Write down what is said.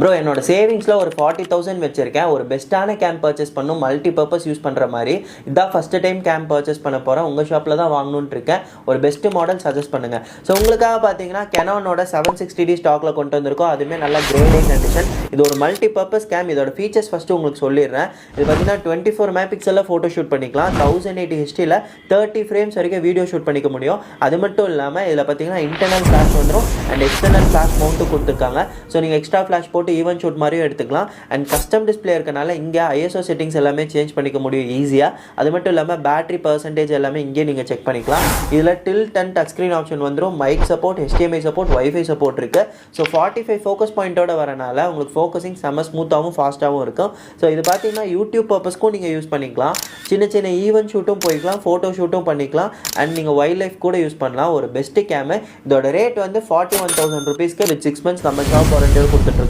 Bro என்னோட சேவிங்ஸில் ஒரு 40,000 வச்சுருக்கேன். ஒரு பெஸ்ட்டான கேம் பர்ச்சேஸ் பண்ணும், மல்டி பர்பஸ் யூஸ் பண்ணுற மாதிரி. இதான் ஃபஸ்ட்டு டைம் கேம் பர்ச்சேஸ் பண்ண போகிறேன். உங்கள் ஷாப்பில் தான் வாங்கணுன்ட்டு இருக்கேன். ஒரு பெஸ்ட்டு மாடல் சஜஸ்ட் பண்ணுங்கள். ஸோ உங்களுக்காக பார்த்தீங்கன்னா கெனானோட 760D ஸ்டாக்கில் கொண்டு வந்திருக்கோம். அதுவுமே நல்ல கிரேட் ஏ கண்டிஷன். இது ஒரு மல்டி பர்பஸ் கேம். இதோட ஃபீச்சர்ஸ் ஃபஸ்ட்டு உங்களுக்கு சொல்லிடுறேன். இது பார்த்தீங்கன்னா 24 மெகாபிக்சலில் ஃபோட்டோ ஷூட் பண்ணிக்கலாம். 1080 ஹெச்டியில் 30 ஃப்ரேம்ஸ் வரைக்கும் வீடியோ ஷூட் பண்ணிக்க முடியும். அது மட்டும் இல்லாமல் இதில் பார்த்தீங்கன்னா இன்டர்னல் ஃப்ளாஷ் வந்துடும் அண்ட் எக்ஸ்டர்னல் ஃப்ளாஷ் மவுண்ட்டும் கொடுத்துருக்காங்க. ஸோ நீங்கள் எக்ஸ்ட்ரா ஃப்ளாஷ் போட்டு ஈவன் ஷூட் மாதிரியும் எடுத்துக்கலாம். அண்ட் கஸ்டம் டிஸ்பிளே இருக்கனால இங்கே ISO செட்டிங்ஸ் எல்லாமே சேஞ்ச் பண்ணிக்க முடியும் ஈஸியாக. அது மட்டும் இல்லாமல் பேட்டரி பர்சன்டேஜ் எல்லாமே இங்கே நீங்கள் செக் பண்ணிக்கலாம். இதில் tilt and touch screen option வந்துடும். Mic support, HDMI support, wifi support இருக்குது. ஸோ 45 ஃபோக்கஸ் பாயிண்ட்டோட வரனால உங்களுக்கு ஃபோக்கஸிங் செம்ம ஸ்மூத்தாகவும் ஃபாஸ்ட்டாகவும் இருக்கும். ஸோ இது பார்த்தீங்கன்னா யூடியூப் பர்பஸ்க்கும் நீங்கள் யூஸ் பண்ணிக்கலாம். சின்ன சின்ன ஈவென்ட் ஷூட்டும் போய்க்கலாம், ஃபோட்டோ ஷூட்டும் பண்ணிக்கலாம். அண்ட் நீங்கள் வைல்ட் லைஃப் கூட யூஸ் பண்ணலாம். ஒரு பெஸ்ட்டு கேமு. இதோட ரேட் வந்து 41,000 ருபீஸ்க்கு வித் 6 months நம்ம ஷாப் வாரண்டியோடு கொடுத்துட்ருக்கோம்.